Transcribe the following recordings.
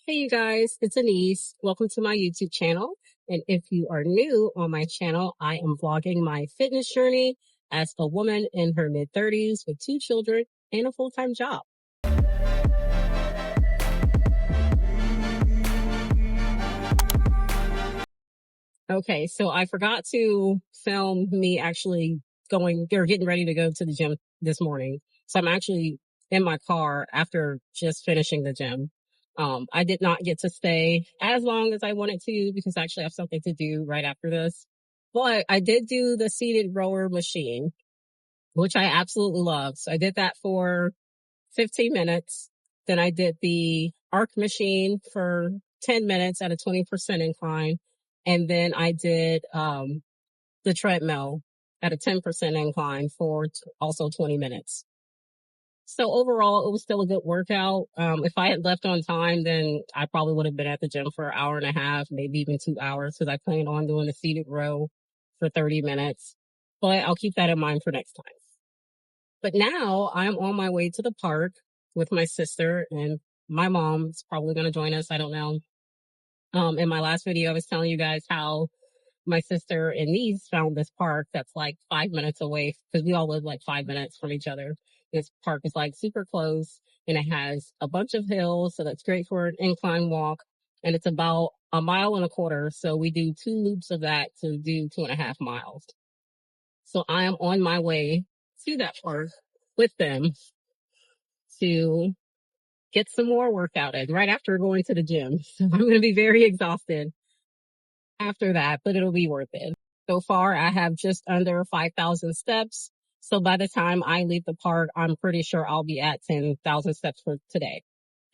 Hey you guys, it's Aneese. Welcome to my YouTube channel. And if you are new on my channel, I am vlogging my fitness journey as a woman in her mid-30s with 2 children and a full-time job. Okay, so I forgot to film me actually getting ready to go to the gym this morning. So I'm actually in my car after just finishing the gym. I did not get to stay as long as I wanted to because I actually have something to do right after this. But I did do the seated rower machine, which I absolutely love. So I did that for 15 minutes. Then I did the arc machine for 10 minutes at a 20% incline. And then I did, the treadmill at a 10% incline for also 20 minutes. So overall, it was still a good workout. If I had left on time, then I probably would have been at the gym for an hour and a half, maybe even 2 hours, because I planned on doing the seated row for 30 minutes. But I'll keep that in mind for next time. But now I'm on my way to the park with my sister, and my mom's probably going to join us. I don't know. In my last video, I was telling you guys how my sister and niece found this park that's like 5 minutes away because we all live like 5 minutes from each other. This park is like super close and it has a bunch of hills. So that's great for an incline walk. And it's about 1.25 miles. So we do 2 loops of that to do 2.5 miles. So I am on my way to that park with them to get some more workout in right after going to the gym. So I'm going to be very exhausted after that, but it'll be worth it. So far, I have just under 5,000 steps. So by the time I leave the park, I'm pretty sure I'll be at 10,000 steps for today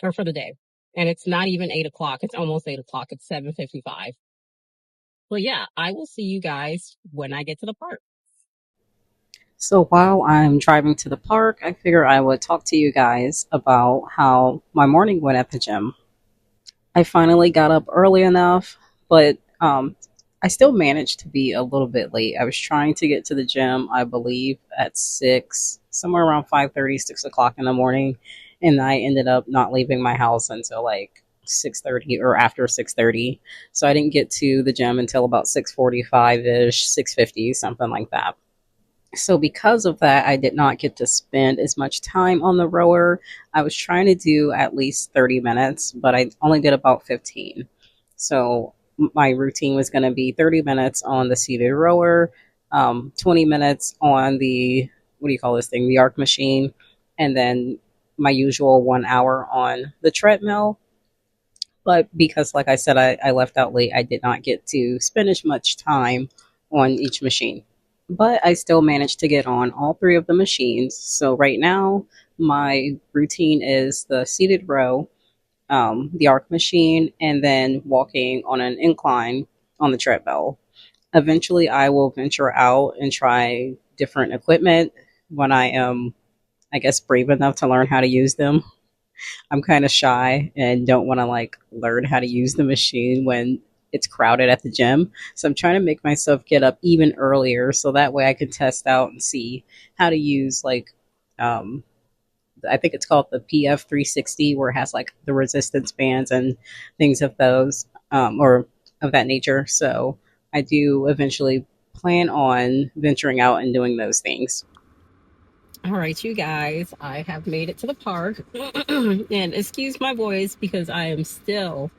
or for the day. And it's not even 8 o'clock. It's almost 8 o'clock. It's 7:55. But yeah, I will see you guys when I get to the park. So while I'm driving to the park, I figure I would talk to you guys about how my morning went at the gym. I finally got up early enough, but I still managed to be a little bit late. I was trying to get to the gym, I believe, at 6, somewhere around 5:30, 6 o'clock in the morning, and I ended up not leaving my house until like 6:30 or after 6:30. So I didn't get to the gym until about 6:45-ish, 6:50, something like that. So because of that, I did not get to spend as much time on the rower. I was trying to do at least 30 minutes, but I only did about 15. So my routine was going to be 30 minutes on the seated rower, 20 minutes on the, what do you call this thing, the arc machine, and then my usual 1 hour on the treadmill. But because, like I said, I left out late, I did not get to spend as much time on each machine. But I still managed to get on all 3 of the machines. So right now, my routine is the seated row, the arc machine, and then walking on an incline on the treadmill. Eventually, I will venture out and try different equipment when I am, I guess, brave enough to learn how to use them. I'm kind of shy and don't want to like learn how to use the machine when it's crowded at the gym. So I'm trying to make myself get up even earlier so that way I can test out and see how to use like I think it's called the PF 360 where it has like the resistance bands and things of those or of that nature. So I do eventually plan on venturing out and doing those things. All right, you guys, I have made it to the park. And excuse my voice because I am still,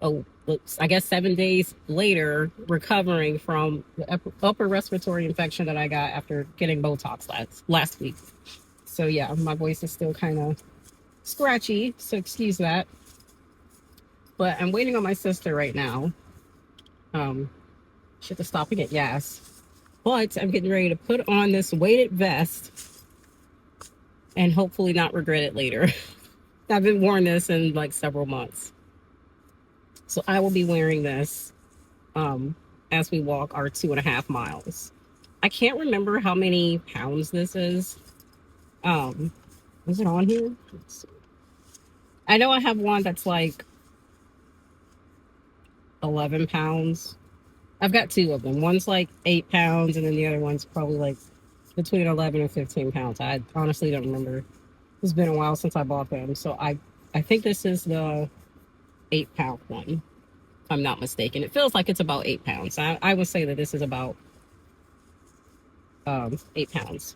I guess 7 days later, recovering from the upper respiratory infection that I got after getting Botox last week. So yeah, my voice is still kind of scratchy, so excuse that. But I'm waiting on my sister right now. She had to stop and get gas. But I'm getting ready to put on this weighted vest and hopefully not regret it later. I've been wearing this in like several months. So I will be wearing this as we walk our 2.5 miles. I can't remember how many pounds this is. Is it on here? Let's see. I know I have one that's like 11 pounds. I've got 2 of them. One's like 8 pounds, and then the other one's probably like between 11 and 15 pounds. I honestly don't remember. It's been a while since I bought them. So I think this is the 8 pound one, if I'm not mistaken. It feels like it's about 8 pounds. I would say that this is about 8 pounds.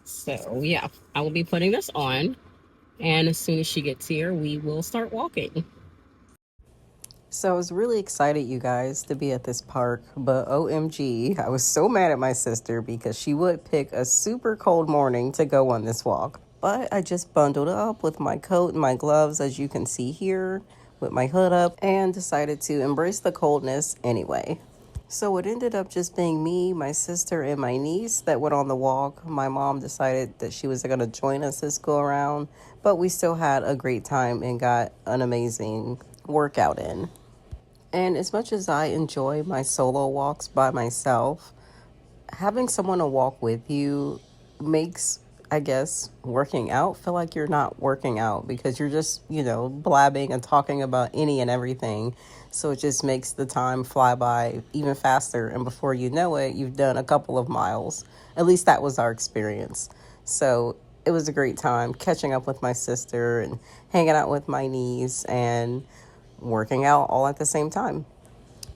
So yeah, I will be putting this on, and as soon as she gets here, we will start walking. So I was really excited, you guys, to be at this park, but OMG, I was so mad at my sister because she would pick a super cold morning to go on this walk. But I just bundled up with my coat and my gloves, as you can see here, with my hood up, and decided to embrace the coldness anyway. So it ended up just being me, my sister, and my niece that went on the walk. My mom decided that she was going to join us this go around, but we still had a great time and got an amazing workout in. And as much as I enjoy my solo walks by myself, having someone to walk with you makes, I guess, working out feel like you're not working out because you're just, blabbing and talking about any and everything. So it just makes the time fly by even faster. And before you know it, you've done a couple of miles. At least that was our experience. So it was a great time catching up with my sister and hanging out with my niece and working out all at the same time.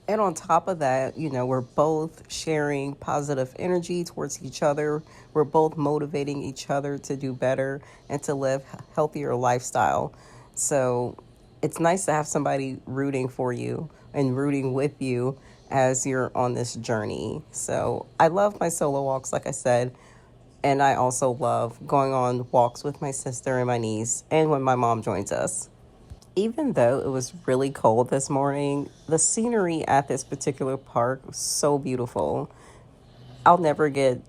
And on top of that, we're both sharing positive energy towards each other. We're both motivating each other to do better and to live a healthier lifestyle. So it's nice to have somebody rooting for you and rooting with you as you're on this journey. So I love my solo walks, like I said. And I also love going on walks with my sister and my niece and when my mom joins us. Even though it was really cold this morning, the scenery at this particular park was so beautiful. I'll never get,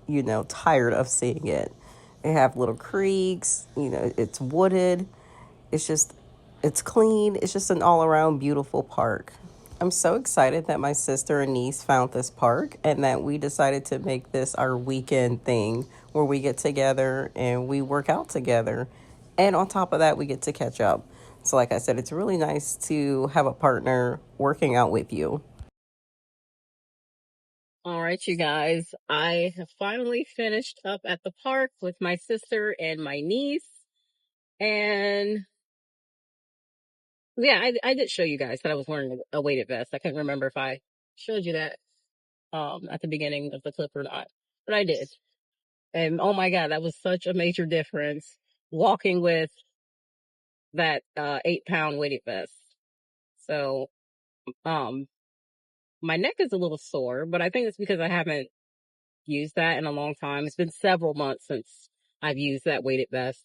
tired of seeing it. They have little creeks, it's wooded. It's just, it's clean. It's just an all around beautiful park. I'm so excited that my sister and niece found this park and that we decided to make this our weekend thing where we get together and we work out together. And on top of that, we get to catch up. So, like I said, it's really nice to have a partner working out with you. All right, you guys, I have finally finished up at the park with my sister and my niece. And yeah, I did show you guys that I was wearing a weighted vest. I couldn't remember if I showed you that at the beginning of the clip or not, but I did. And oh my God, that was such a major difference walking with that 8 pound weighted vest. So um my neck is a little sore, but I think it's because I haven't used that in a long time. It's been several months since I've used that weighted vest.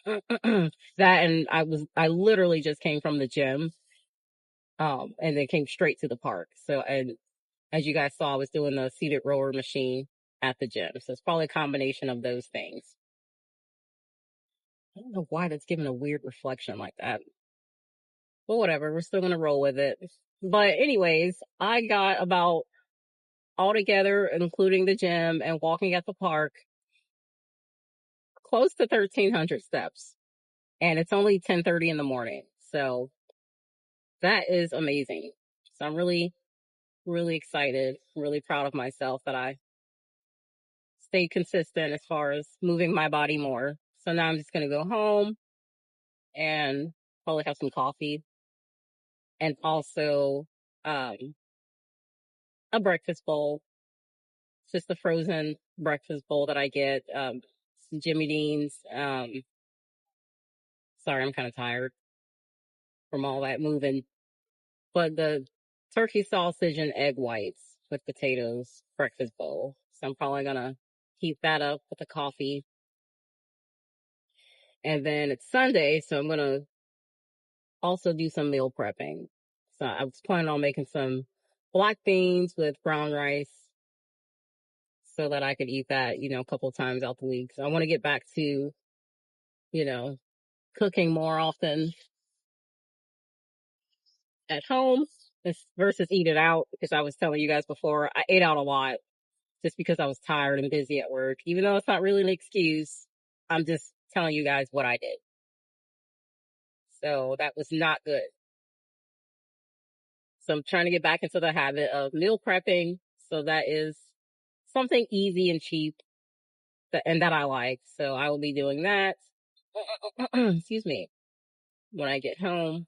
That, and I literally just came from the gym, and then came straight to the park. So, and as you guys saw, I was doing the seated rower machine at the gym. So it's probably a combination of those things. I don't know why that's giving a weird reflection like that. But whatever, we're still gonna roll with it. But anyways, I got about altogether, including the gym and walking at the park, close to 1,300 steps. And it's only 10:30 in the morning. So that is amazing. So I'm really, really excited, really proud of myself that I stayed consistent as far as moving my body more. So now I'm just going to go home and probably have some coffee and also um, a breakfast bowl. It's just a frozen breakfast bowl that I get. Jimmy Dean's. Sorry, I'm kind of tired from all that moving. But the turkey sausage and egg whites with potatoes breakfast bowl. So I'm probably gonna heat that up with a coffee. And then it's Sunday, so I'm gonna also do some meal prepping. So I was planning on making some black beans with brown rice so that I could eat that, a couple of times out the week. So I want to get back to, you know, cooking more often at home versus eat it out, because I was telling you guys before, I ate out a lot just because I was tired and busy at work. Even though it's not really an excuse, I'm just telling you guys what I did. So that was not good. So I'm trying to get back into the habit of meal prepping. So that is something easy and cheap and that I like. So I will be doing that. Excuse me. when I get home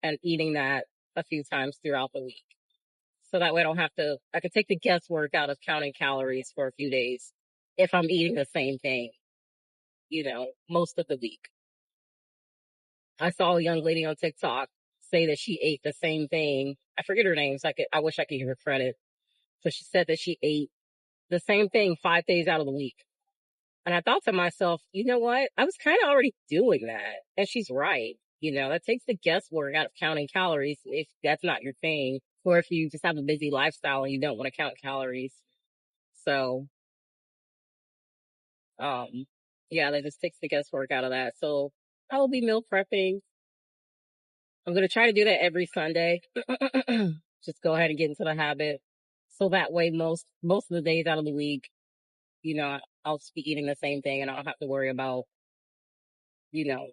and eating that a few times throughout the week. So that way I could take the guesswork out of counting calories for a few days if I'm eating the same thing, most of the week. I saw a young lady on TikTok say that she ate the same thing. I forget her name, so I wish I could give her credit. So she said that she ate the same thing 5 days out of the week. And I thought to myself, you know what? I was kind of already doing that. And she's right. That takes the guesswork out of counting calories if that's not your thing, or if you just have a busy lifestyle and you don't want to count calories. So, yeah, that just takes the guesswork out of that. So I will be meal prepping. I'm going to try to do that every Sunday. Just go ahead and get into the habit. So that way, most of the days out of the week, I'll just be eating the same thing and I don't have to worry about, you know,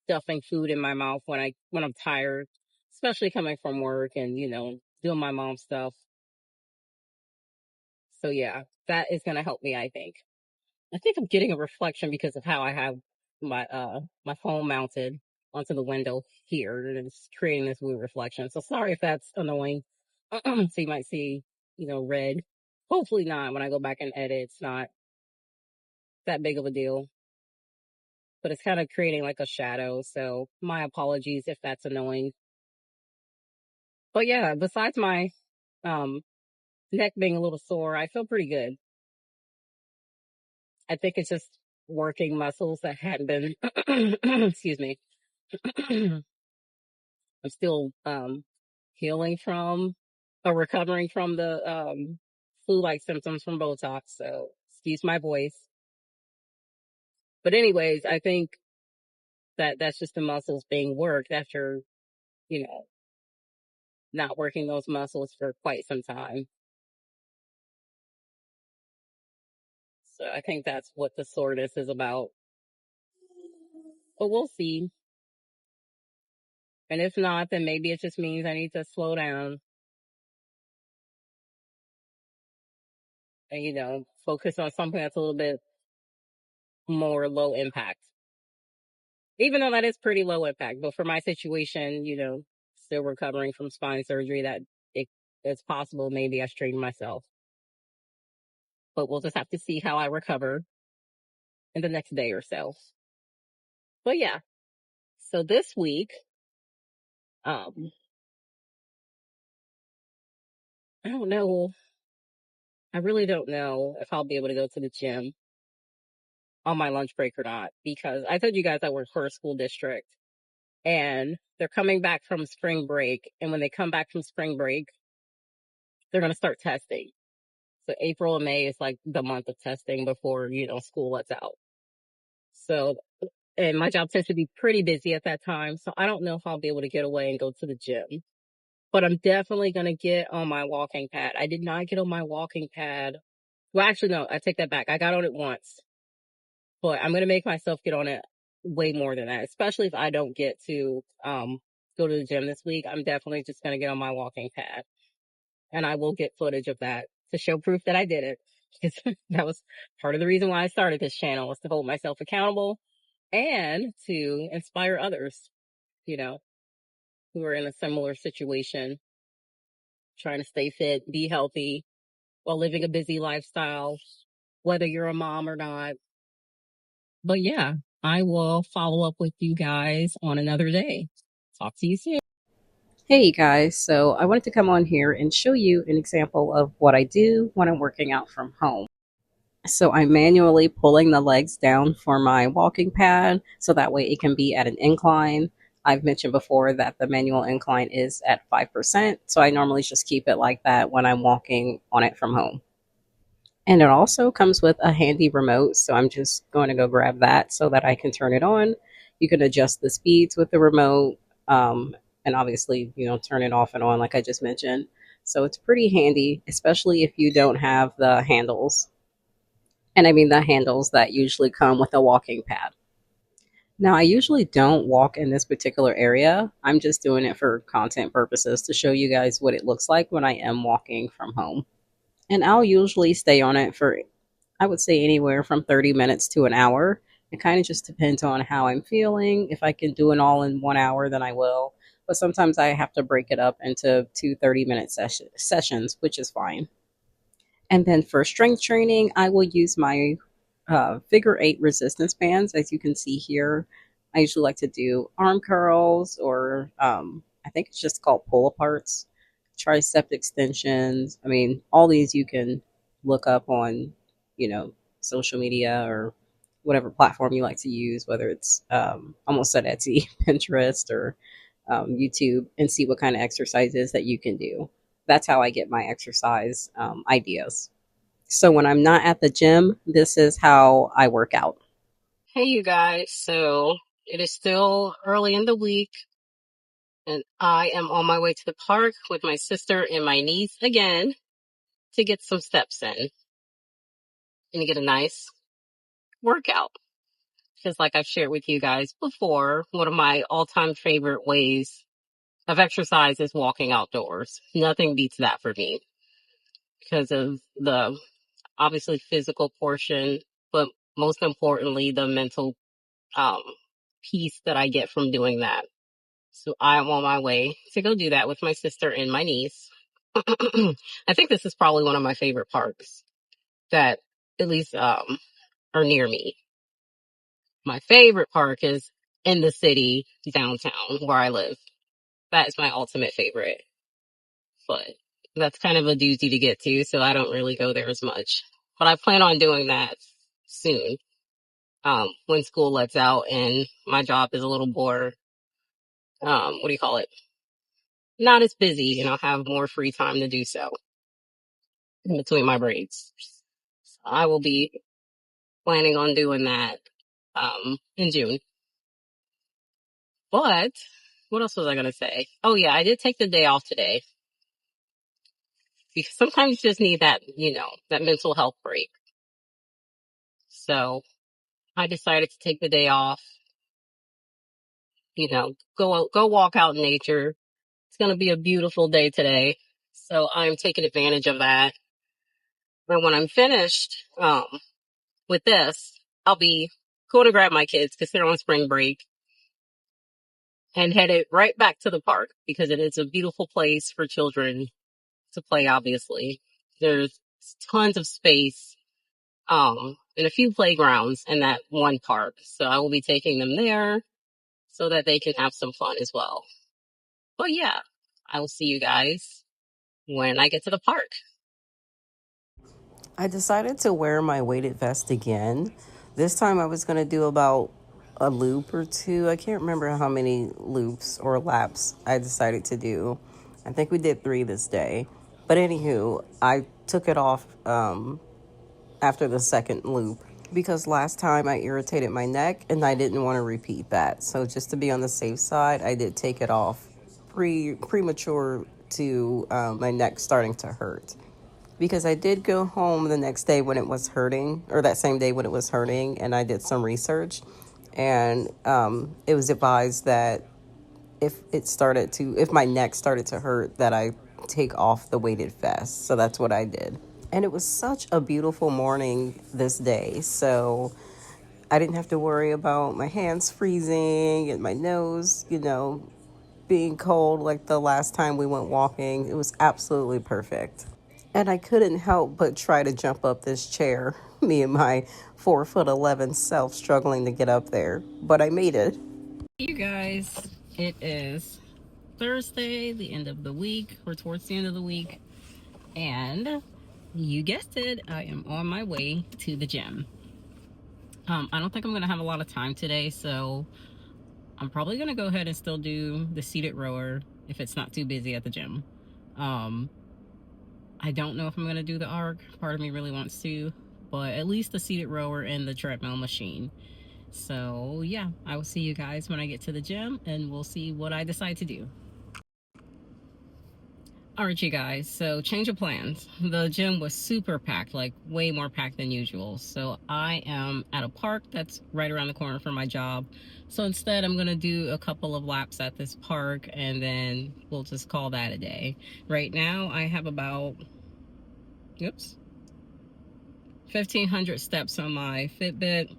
stuffing food in my mouth when I'm tired, especially coming from work and, doing my mom stuff. So yeah, that is going to help me, I think. I think I'm getting a reflection because of how I have my phone mounted onto the window here, and it's creating this weird reflection. So sorry if that's annoying. So you might see, red. Hopefully not when I go back and edit. It's not that big of a deal, but it's kind of creating like a shadow. So my apologies if that's annoying. But yeah, besides my um neck being a little sore, I feel pretty good. I think it's just working muscles that hadn't been excuse me. I'm still healing from or recovering from the flu-like symptoms from Botox. So excuse my voice. But anyways, I think that that's just the muscles being worked after, you know, not working those muscles for quite some time. So I think that's what the soreness is about. But we'll see. And if not, then maybe it just means I need to slow down and, focus on something that's a little bit more low impact. Even though that is pretty low impact, but for my situation, still recovering from spine surgery, that it's possible maybe I straighten myself. But we'll just have to see how I recover in the next day or so. But yeah. So this week, um, I don't know. I really don't know if I'll be able to go to the gym on my lunch break or not, because I told you guys I work for a school district and they're coming back from spring break. And when they come back from spring break, they're going to start testing. So April and May is like the month of testing before, school lets out. So, and my job tends to be pretty busy at that time. So I don't know if I'll be able to get away and go to the gym, but I'm definitely going to get on my walking pad. I did not get on my walking pad. Well, actually, no, I take that back. I got on it once, but I'm going to make myself get on it way more than that, especially if I don't get to, go to the gym this week. I'm definitely just going to get on my walking pad and I will get footage of that to show proof that I did it. Because that was part of the reason why I started this channel, was to hold myself accountable and to inspire others, you know, who are in a similar situation, trying to stay fit, be healthy while living a busy lifestyle, whether you're a mom or not. But yeah, I will follow up with you guys on another day. Talk to you soon. Hey guys, so I wanted to come on here and show you an example of what I do when I'm working out from home. So I'm manually pulling the legs down for my walking pad so that way it can be at an incline. I've mentioned before that the manual incline is at 5%, so I normally just keep it like that when I'm walking on it from home. And it also comes with a handy remote, so I'm just going to go grab that so that I can turn it on. You can adjust the speeds with the remote, and obviously, turn it off and on like I just mentioned. So it's pretty handy, especially if you don't have the handles. And I mean the handles that usually come with a walking pad. Now, I usually don't walk in this particular area. I'm just doing it for content purposes to show you guys what it looks like when I am walking from home. And I'll usually stay on it for, I would say, anywhere from 30 minutes to an hour. It kind of just depends on how I'm feeling. If I can do it all in 1 hour, then I will. But sometimes I have to break it up into two 30-minute sessions, which is fine. And then for strength training, I will use my figure eight resistance bands. As you can see here, I usually like to do arm curls or I think it's just called pull aparts, tricep extensions. I mean, all these you can look up on, you know, social media or whatever platform you like to use, whether it's almost said Etsy, Pinterest, or YouTube, and see what kind of exercises that you can do. That's how I get my exercise ideas. So when I'm not at the gym, this is how I work out. Hey, you guys. So it is still early in the week, and I am on my way to the park with my sister and my niece again to get some steps in and to get a nice workout. Because, like I've shared with you guys before, one of my all time favorite ways of exercise is walking outdoors. Nothing beats that for me because of the obviously physical portion, but most importantly, the mental um, peace that I get from doing that. So I am on my way to go do that with my sister and my niece. I think this is probably one of my favorite parks that at least are near me. My favorite park is in the city downtown where I live. That is my ultimate favorite. But that's kind of a doozy to get to, so I don't really go there as much. But I plan on doing that soon, when school lets out and my job is a little more, what do you call it? Not as busy, and I'll have more free time to do so in between my breaks. So I will be planning on doing that, in June. But what else was I going to say? Oh yeah, I did take the day off today because sometimes you just need that, that mental health break. So I decided to take the day off, go walk out in nature. It's going to be a beautiful day today. So I'm taking advantage of that. And when I'm finished, with this, I'll be going to grab my kids because they're on spring break and headed right back to the park because it is a beautiful place for children to play, obviously. There's tons of space, and a few playgrounds in that one park. So I will be taking them there so that they can have some fun as well. But yeah, I will see you guys when I get to the park. I decided to wear my weighted vest again. This time I was going to do about a loop or two. I can't remember how many loops or laps I decided to do. I think we did 3 this day. But anywho, I took it off after the second loop because last time I irritated my neck and I didn't want to repeat that. So just to be on the safe side, I did take it off premature to my neck starting to hurt because I did go home the next day when it was hurting, or that same day when it was hurting, and I did some research, and it was advised that if my neck started to hurt, that I take off the weighted vest. So that's what I did, and it was such a beautiful morning this day. So I didn't have to worry about my hands freezing and my nose, being cold like the last time we went walking. It was absolutely perfect. And I couldn't help but try to jump up this chair, me and my 4'11" self struggling to get up there. But I made it. You guys, it is Thursday, the end of the week, or towards the end of the week, and you guessed it, I am on my way to the gym. I don't think I'm gonna have a lot of time today, so I'm probably gonna go ahead and still do the seated rower if it's not too busy at the gym. Um, I don't know if I'm gonna do the arc. Part of me really wants to, but at least the seated rower and the treadmill machine. So yeah, I will see you guys when I get to the gym, and we'll see what I decide to do. All right, you guys, so change of plans. The gym was super packed, like way more packed than usual. So I am at a park that's right around the corner from my job. So instead, I'm gonna do a couple of laps at this park and then we'll just call that a day. Right now, I have about, 1,500 steps on my Fitbit.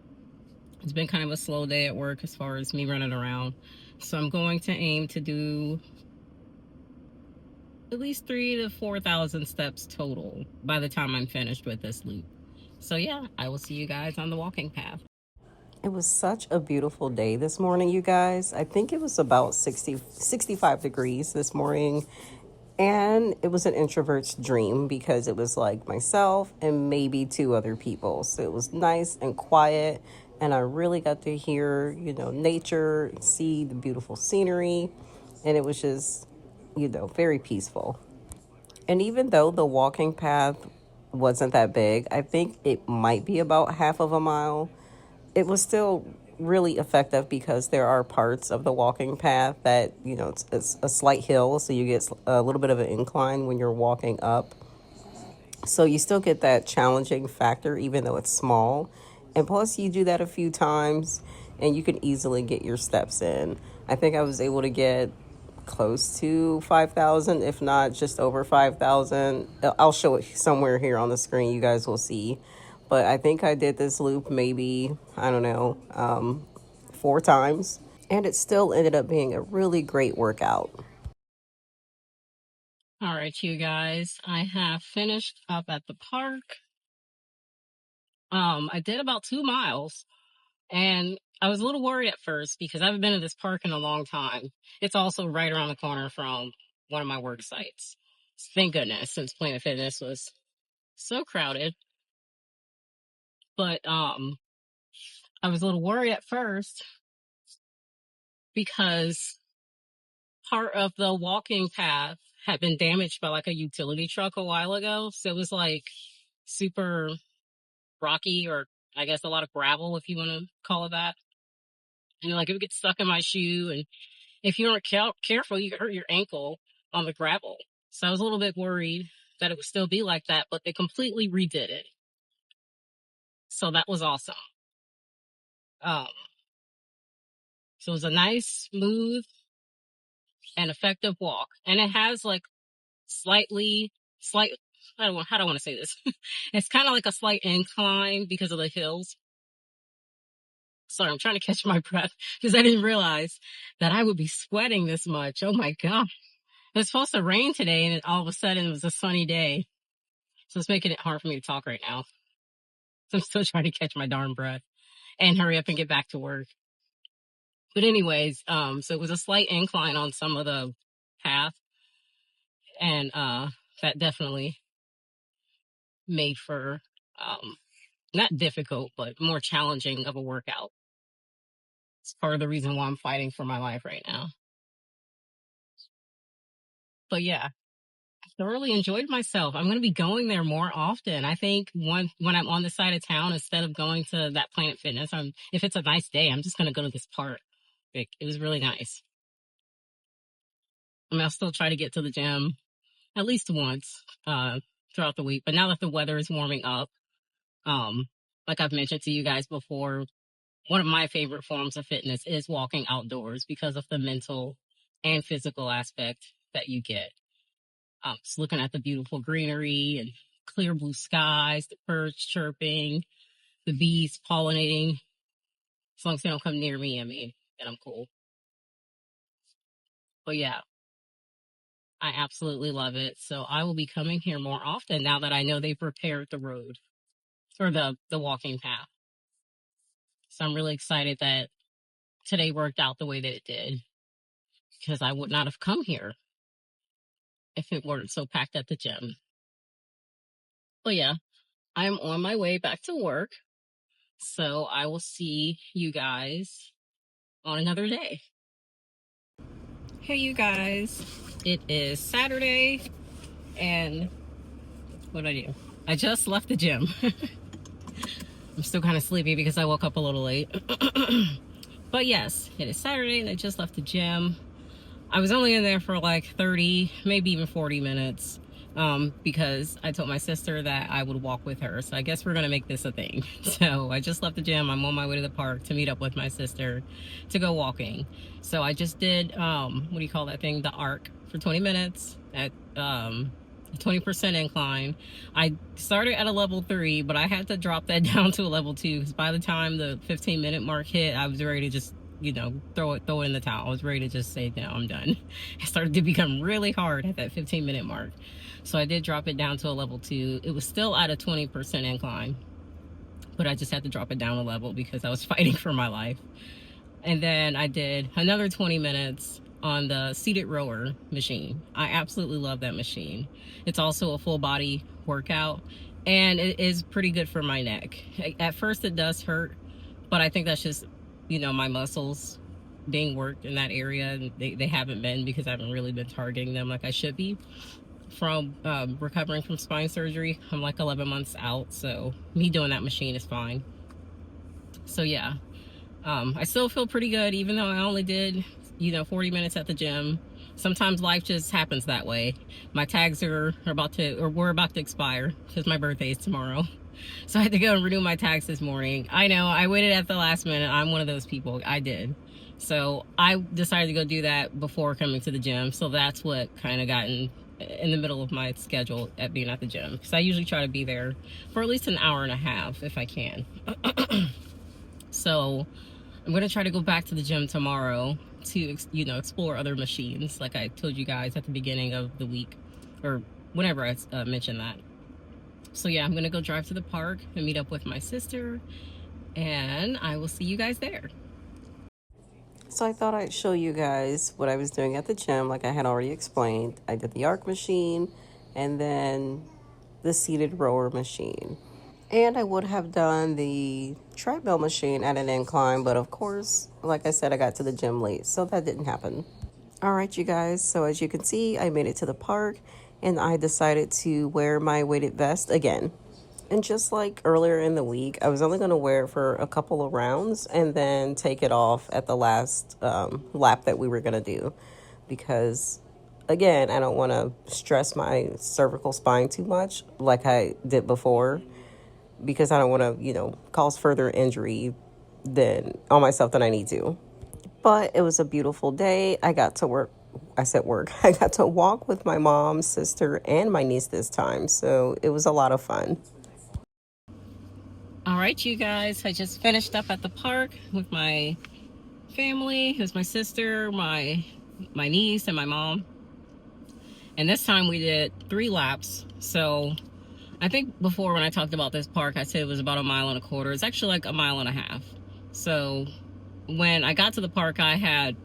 It's been kind of a slow day at work as far as me running around. So I'm going to aim to do at least 3,000 to 4,000 steps total by the time I'm finished with this loop. So yeah, I will see you guys on the walking path. It was such a beautiful day this morning, you guys. I think it was about 65 degrees this morning. And it was an introvert's dream because it was like myself and maybe two other people. So it was nice and quiet. And I really got to hear, nature, see the beautiful scenery. And it was just, very peaceful. And even though the walking path wasn't that big, I think it might be about half of a mile, it was still really effective because there are parts of the walking path that, it's a slight hill, so you get a little bit of an incline when you're walking up. So you still get that challenging factor, even though it's small. And plus, you do that a few times and you can easily get your steps in. I think I was able to get close to 5,000, if not just over 5,000. I'll show it somewhere here on the screen. You guys will see. But I think I did this loop maybe, I don't know, 4 times. And it still ended up being a really great workout. All right, you guys, I have finished up at the park. I did about 2 miles, and I was a little worried at first because I haven't been to this park in a long time. It's also right around the corner from one of my work sites. Thank goodness, since Planet Fitness was so crowded. But I was a little worried at first because part of the walking path had been damaged by like a utility truck a while ago. So it was like super rocky, or I guess a lot of gravel, if you want to call it that. And like it would get stuck in my shoe, and if you weren't careful, you could hurt your ankle on the gravel. So I was a little bit worried that it would still be like that, but they completely redid it. So that was awesome. Um, so it was a nice, smooth, and effective walk. And it has like slight, how do I want to say this? It's kind of like a slight incline because of the hills. Sorry, I'm trying to catch my breath because I didn't realize that I would be sweating this much. Oh my God. It was supposed to rain today, and all of a sudden it was a sunny day. So it's making it hard for me to talk right now. So I'm still trying to catch my darn breath and hurry up and get back to work. But anyways, so it was a slight incline on some of the path, and that definitely made for not difficult, but more challenging of a workout. It's part of the reason why I'm fighting for my life right now. But yeah, I thoroughly enjoyed myself. I'm going to be going there more often. I think when I'm on the side of town, instead of going to that Planet Fitness, if it's a nice day, I'm just going to go to this park. It was really nice. I mean, I'll still try to get to the gym at least once throughout the week. But now that the weather is warming up, um, like I've mentioned to you guys before, one of my favorite forms of fitness is walking outdoors because of the mental and physical aspect that you get. Just looking at the beautiful greenery and clear blue skies, the birds chirping, the bees pollinating. As long as they don't come near me, I mean, then I'm cool. But yeah, I absolutely love it. So I will be coming here more often now that I know they've repaired the road or the walking path. So I'm really excited that today worked out the way that it did, because I would not have come here if it weren't so packed at the gym. But yeah, I'm on my way back to work. So I will see you guys on another day. Hey, you guys. It is Saturday, and what did I do? I just left the gym. I'm still kind of sleepy because I woke up a little late. But yes, it is Saturday, and I just left the gym. I was only in there for like 30, maybe even 40 minutes. Because I told my sister that I would walk with her. So I guess we're going to make this a thing. So I just left the gym. I'm on my way to the park to meet up with my sister to go walking. So I just did, what do you call that thing? The arc for 20 minutes at 20% incline. I started at a level 3, but I had to drop that down to a level 2 because by the time the 15-minute mark hit, I was ready to just, you know, throw it in the towel. I was ready to just say, no, I'm done. It started to become really hard at that 15-minute mark. So I did drop it down to a level 2. It was still at a 20% incline, but I just had to drop it down a level because I was fighting for my life. And then I did another 20 minutes on the seated rower machine. I absolutely love that machine. It's also a full body workout, and it is pretty good for my neck. At first it does hurt, but I think that's just, you know, my muscles being worked in that area, and they haven't been, because I haven't really been targeting them like I should be from recovering from spine surgery. I'm like 11 months out, so me doing that machine is fine. So yeah, I still feel pretty good, even though I only did, you know, 40 minutes at the gym. Sometimes life just happens that way. My tags were about to expire because my birthday is tomorrow. So I had to go and renew my tags this morning. I know, I waited at the last minute. I'm one of those people. I did. So I decided to go do that before coming to the gym. So that's what kind of got in the middle of my schedule at being at the gym. Because I usually try to be there for at least an hour and a half if I can. So I'm going to try to go back to the gym tomorrow to, you know, explore other machines like I told you guys at the beginning of the week, or whenever I mentioned that. So yeah, I'm going to go drive to the park and meet up with my sister, and I will see you guys there. So I thought I'd show you guys what I was doing at the gym. Like I had already explained, I did the arc machine and then the seated rower machine. And I would have done the treadmill machine at an incline, but of course, like I said, I got to the gym late, so that didn't happen. All right, you guys, so as you can see, I made it to the park, and I decided to wear my weighted vest again. And just like earlier in the week, I was only going to wear it for a couple of rounds and then take it off at the last lap that we were going to do. Because, again, I don't want to stress my cervical spine too much like I did before. Because I don't want to, you know, cause further injury on myself than I need to. But it was a beautiful day. I got to work. I got to walk with my mom, sister, and my niece this time. So it was a lot of fun. All right, you guys, I just finished up at the park with my family. It was my sister, my niece, and my mom. And this time we did 3 laps. So I think before, when I talked about this park, I said it was about 1.25 miles. It's actually like 1.5 miles. So when I got to the park, I had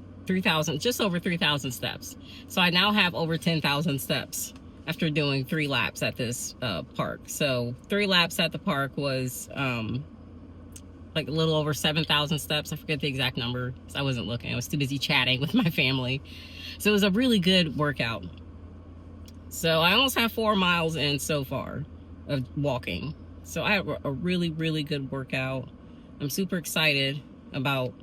just over 3,000 steps. So I now have over 10,000 steps after doing 3 laps at this park. So 3 laps at the park was like a little over 7,000 steps. I forget the exact number. I wasn't looking. I was too busy chatting with my family. So it was a really good workout. So I almost have 4 miles in so far of walking. So I had a really, really good workout. I'm super excited about,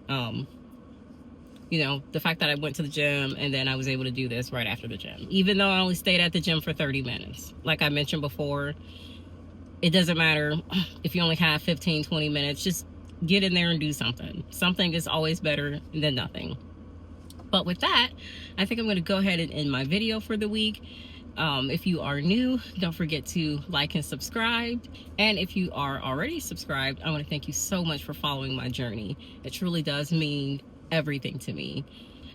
you know, the fact that I went to the gym and then I was able to do this right after the gym. Even though I only stayed at the gym for 30 minutes. Like I mentioned before, it doesn't matter if you only have 15, 20 minutes. Just get in there and do something. Something is always better than nothing. But with that, I think I'm going to go ahead and end my video for the week. If you are new, don't forget to like and subscribe. And if you are already subscribed, I want to thank you so much for following my journey. It truly does mean everything to me.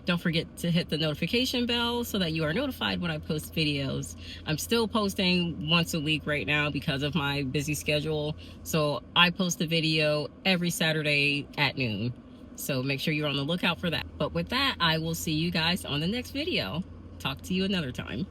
Don't forget to hit the notification bell so that you are notified when I post videos. I'm still posting once a week right now because of my busy schedule. So I post a video every Saturday at noon. So make sure you're on the lookout for that. But with that, I will see you guys on the next video. Talk to you another time.